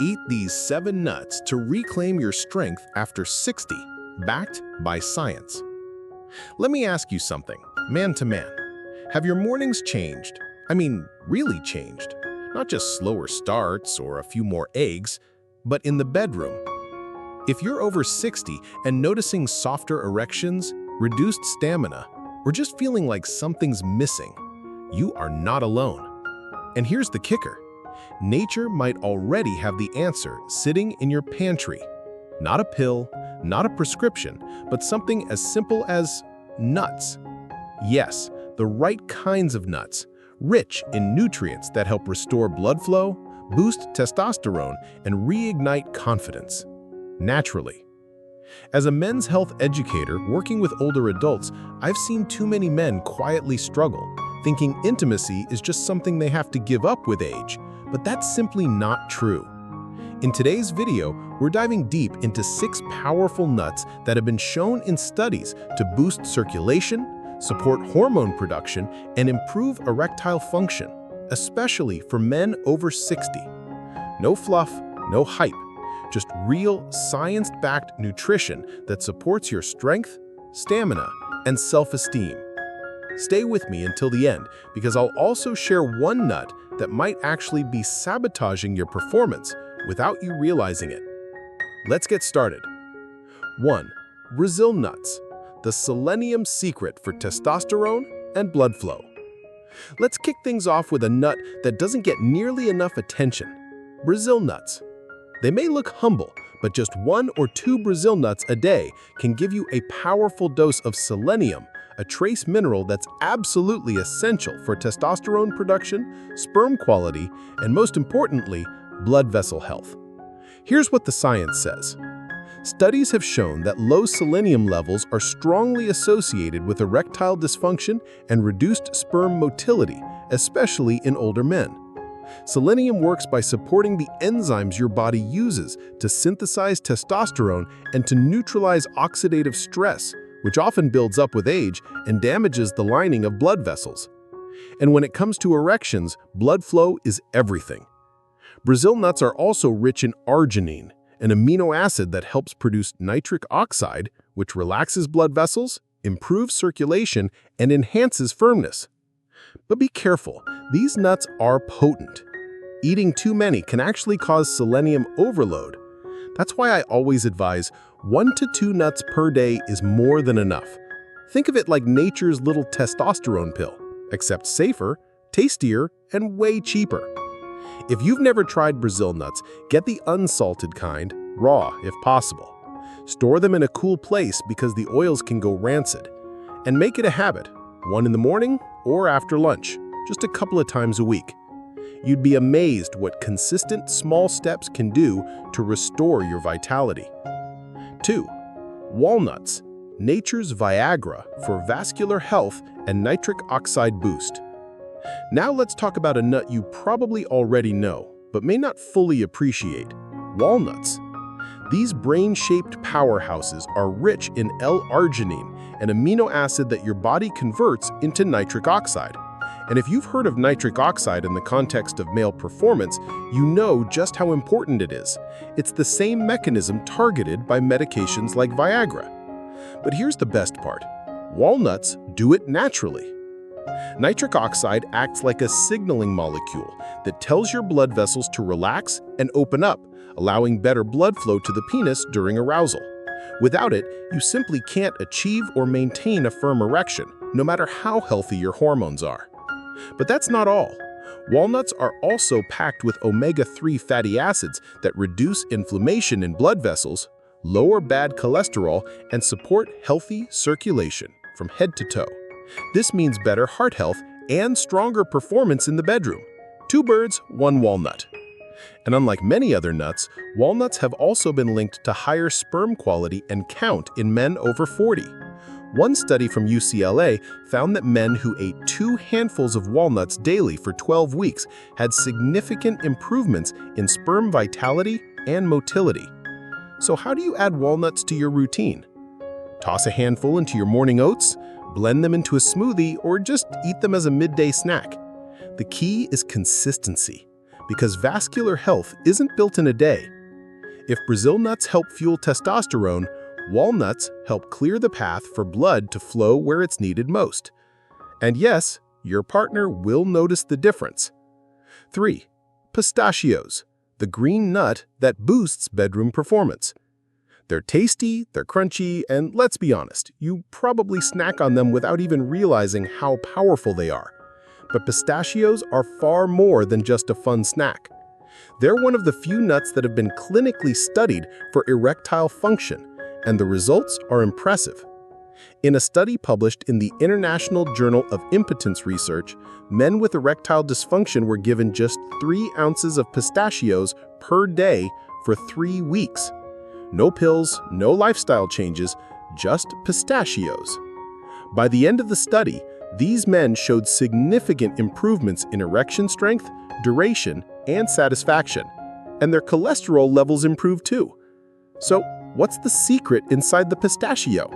Eat these 7 nuts to reclaim your strength after 60, backed by science. Let me ask you something, man to man. Have your mornings changed? I mean, really changed. Not just slower starts or a few more eggs, but in the bedroom. If you're over 60 and noticing softer erections, reduced stamina, or just feeling like something's missing, you are not alone. And here's the kicker. Nature might already have the answer sitting in your pantry. Not a pill, not a prescription, but something as simple as nuts. Yes, the right kinds of nuts, rich in nutrients that help restore blood flow, boost testosterone, and reignite confidence. Naturally. As a men's health educator working with older adults, I've seen too many men quietly struggle, thinking intimacy is just something they have to give up with age. But that's simply not true. In today's video, we're diving deep into 6 powerful nuts that have been shown in studies to boost circulation, support hormone production, and improve erectile function, especially for men over 60. No fluff, no hype, just real science-backed nutrition that supports your strength, stamina, and self-esteem. Stay with me until the end, because I'll also share one nut that might actually be sabotaging your performance without you realizing it. Let's get started. 1. Brazil nuts, the selenium secret for testosterone and blood flow. Let's kick things off with a nut that doesn't get nearly enough attention. Brazil nuts. They may look humble, but just 1 or 2 Brazil nuts a day can give you a powerful dose of selenium, a trace mineral that's absolutely essential for testosterone production, sperm quality, and most importantly, blood vessel health. Here's what the science says. Studies have shown that low selenium levels are strongly associated with erectile dysfunction and reduced sperm motility, especially in older men. Selenium works by supporting the enzymes your body uses to synthesize testosterone and to neutralize oxidative stress, which often builds up with age and damages the lining of blood vessels. And when it comes to erections, blood flow is everything. Brazil nuts are also rich in arginine, an amino acid that helps produce nitric oxide, which relaxes blood vessels, improves circulation, and enhances firmness. But be careful, these nuts are potent. Eating too many can actually cause selenium overload. That's why I always advise 1 to 2 nuts per day is more than enough. Think of it like nature's little testosterone pill, except safer, tastier, and way cheaper. If you've never tried Brazil nuts, get the unsalted kind, raw if possible. Store them in a cool place because the oils can go rancid. And make it a habit, 1 in the morning or after lunch, just a couple of times a week. You'd be amazed what consistent small steps can do to restore your vitality. 2. Walnuts, nature's Viagra for vascular health and nitric oxide boost. Now let's talk about a nut you probably already know, but may not fully appreciate: walnuts. These brain-shaped powerhouses are rich in L-arginine, an amino acid that your body converts into nitric oxide. And if you've heard of nitric oxide in the context of male performance, you know just how important it is. It's the same mechanism targeted by medications like Viagra. But here's the best part. Walnuts do it naturally. Nitric oxide acts like a signaling molecule that tells your blood vessels to relax and open up, allowing better blood flow to the penis during arousal. Without it, you simply can't achieve or maintain a firm erection, no matter how healthy your hormones are. But that's not all. Walnuts are also packed with omega-3 fatty acids that reduce inflammation in blood vessels, lower bad cholesterol, and support healthy circulation from head to toe. This means better heart health and stronger performance in the bedroom. 2 birds, 1 walnut. And unlike many other nuts, walnuts have also been linked to higher sperm quality and count in men over 40. One study from UCLA found that men who ate 2 handfuls of walnuts daily for 12 weeks had significant improvements in sperm vitality and motility. So how do you add walnuts to your routine? Toss a handful into your morning oats, blend them into a smoothie, or just eat them as a midday snack. The key is consistency. because vascular health isn't built in a day. If Brazil nuts help fuel testosterone, walnuts help clear the path for blood to flow where it's needed most. And yes, your partner will notice the difference. 3. Pistachios, the green nut that boosts bedroom performance. They're tasty, they're crunchy, and let's be honest, you probably snack on them without even realizing how powerful they are. But pistachios are far more than just a fun snack. They're one of the few nuts that have been clinically studied for erectile function, and the results are impressive. In a study published in the International Journal of Impotence Research, men with erectile dysfunction were given just 3 ounces of pistachios per day for 3 weeks. No pills, no lifestyle changes, just pistachios. By the end of the study, these men showed significant improvements in erection strength, duration, and satisfaction, and their cholesterol levels improved too. So, what's the secret inside the pistachio?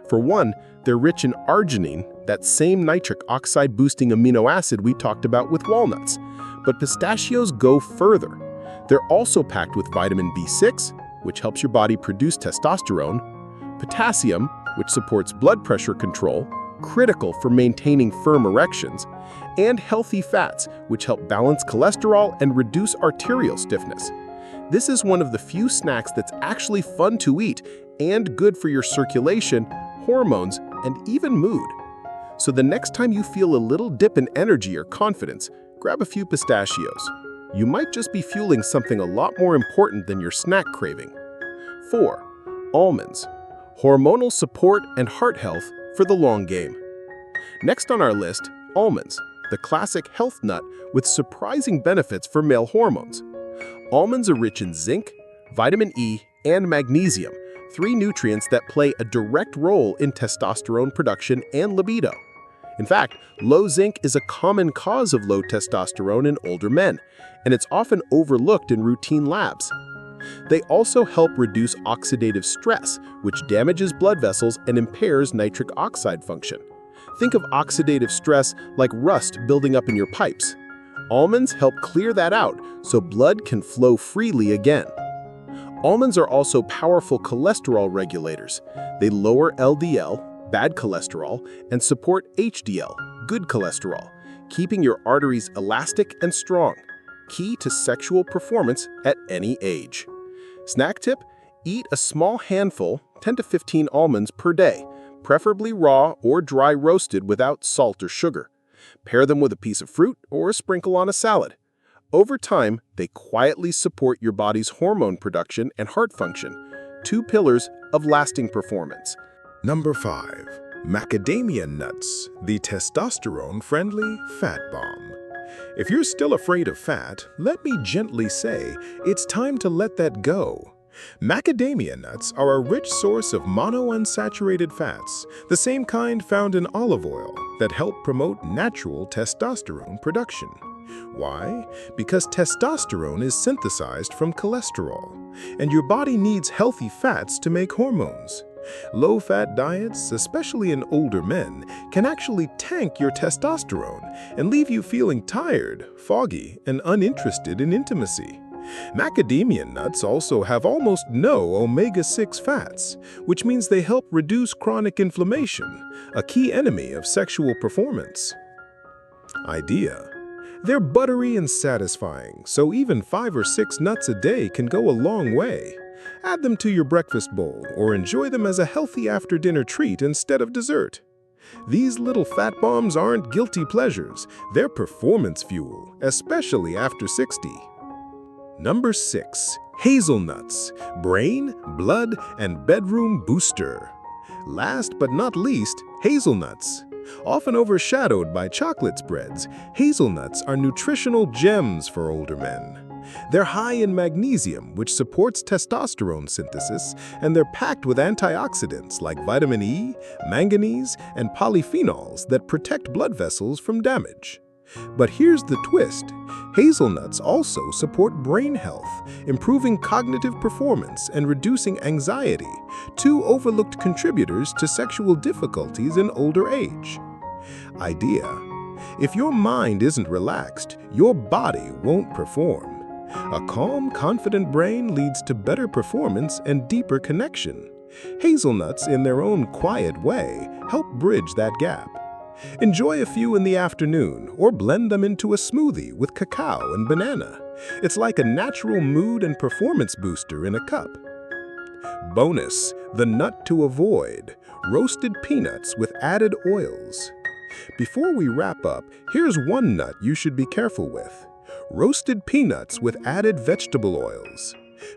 For one, they're rich in arginine, that same nitric oxide-boosting amino acid we talked about with walnuts. But pistachios go further. They're also packed with vitamin B6, which helps your body produce testosterone, potassium, which supports blood pressure control, critical for maintaining firm erections, and healthy fats, which help balance cholesterol and reduce arterial stiffness. This is one of the few snacks that's actually fun to eat and good for your circulation, hormones, and even mood. So the next time you feel a little dip in energy or confidence, grab a few pistachios. You might just be fueling something a lot more important than your snack craving. 4. Almonds. Hormonal support and heart health for the long game. Next on our list, almonds, the classic health nut with surprising benefits for male hormones. Almonds are rich in zinc, vitamin E, and magnesium, 3 nutrients that play a direct role in testosterone production and libido. In fact, low zinc is a common cause of low testosterone in older men, and it's often overlooked in routine labs. They also help reduce oxidative stress, which damages blood vessels and impairs nitric oxide function. Think of oxidative stress like rust building up in your pipes. Almonds help clear that out so blood can flow freely again. Almonds are also powerful cholesterol regulators. They lower LDL, bad cholesterol, and support HDL, good cholesterol, keeping your arteries elastic and strong, key to sexual performance at any age. Snack tip: eat a small handful, 10 to 15 almonds per day, preferably raw or dry roasted without salt or sugar. Pair them with a piece of fruit or a sprinkle on a salad. Over time, they quietly support your body's hormone production and heart function, 2 pillars of lasting performance. Number 5. Macadamia nuts, the testosterone-friendly fat bomb. If you're still afraid of fat, let me gently say, it's time to let that go. Macadamia nuts are a rich source of monounsaturated fats, the same kind found in olive oil, that help promote natural testosterone production. Why? Because testosterone is synthesized from cholesterol, and your body needs healthy fats to make hormones. Low-fat diets, especially in older men, can actually tank your testosterone and leave you feeling tired, foggy, and uninterested in intimacy. Macadamia nuts also have almost no omega-6 fats, which means they help reduce chronic inflammation, a key enemy of sexual performance. Idea: they're buttery and satisfying, so even 5 or 6 nuts a day can go a long way. Add them to your breakfast bowl or enjoy them as a healthy after-dinner treat instead of dessert. These little fat bombs aren't guilty pleasures, they're performance fuel, especially after 60. Number 6. Hazelnuts, brain, blood, and bedroom booster. Last but not least, hazelnuts. Often overshadowed by chocolate spreads, hazelnuts are nutritional gems for older men. They're high in magnesium, which supports testosterone synthesis, and they're packed with antioxidants like vitamin E, manganese, and polyphenols that protect blood vessels from damage. But here's the twist. Hazelnuts also support brain health, improving cognitive performance and reducing anxiety, 2 overlooked contributors to sexual difficulties in older age. Idea: If your mind isn't relaxed, your body won't perform. A calm, confident brain leads to better performance and deeper connection. Hazelnuts, in their own quiet way, help bridge that gap. Enjoy a few in the afternoon or blend them into a smoothie with cacao and banana. It's like a natural mood and performance booster in a cup. Bonus, the nut to avoid: roasted peanuts with added oils. Before we wrap up, here's one nut you should be careful with: roasted peanuts with added vegetable oils.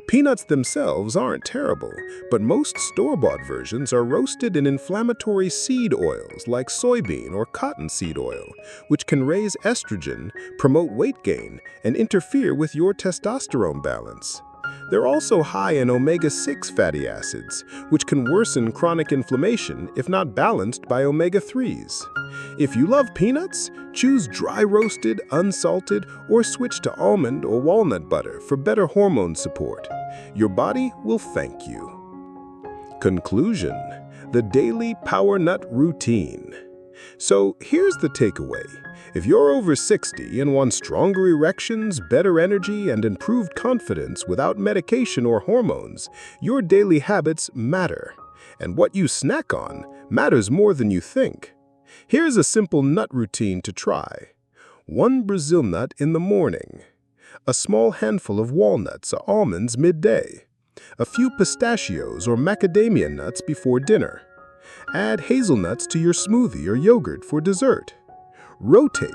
Peanuts themselves aren't terrible, but most store-bought versions are roasted in inflammatory seed oils like soybean or cottonseed oil, which can raise estrogen, promote weight gain, and interfere with your testosterone balance. They're also high in omega-6 fatty acids, which can worsen chronic inflammation if not balanced by omega-3s. If you love peanuts, choose dry roasted, unsalted, or switch to almond or walnut butter for better hormone support. Your body will thank you. Conclusion: the daily power nut routine. So here's the takeaway. If you're over 60 and want stronger erections, better energy, and improved confidence without medication or hormones, your daily habits matter. And what you snack on matters more than you think. Here's a simple nut routine to try. 1 Brazil nut in the morning. A small handful of walnuts or almonds midday. A few pistachios or macadamia nuts before dinner. Add hazelnuts to your smoothie or yogurt for dessert. Rotate,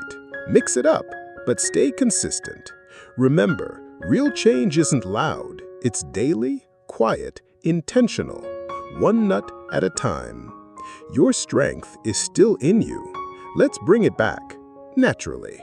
mix it up, but stay consistent. Remember, real change isn't loud. It's daily, quiet, intentional. One nut at a time. Your strength is still in you. Let's bring it back, naturally.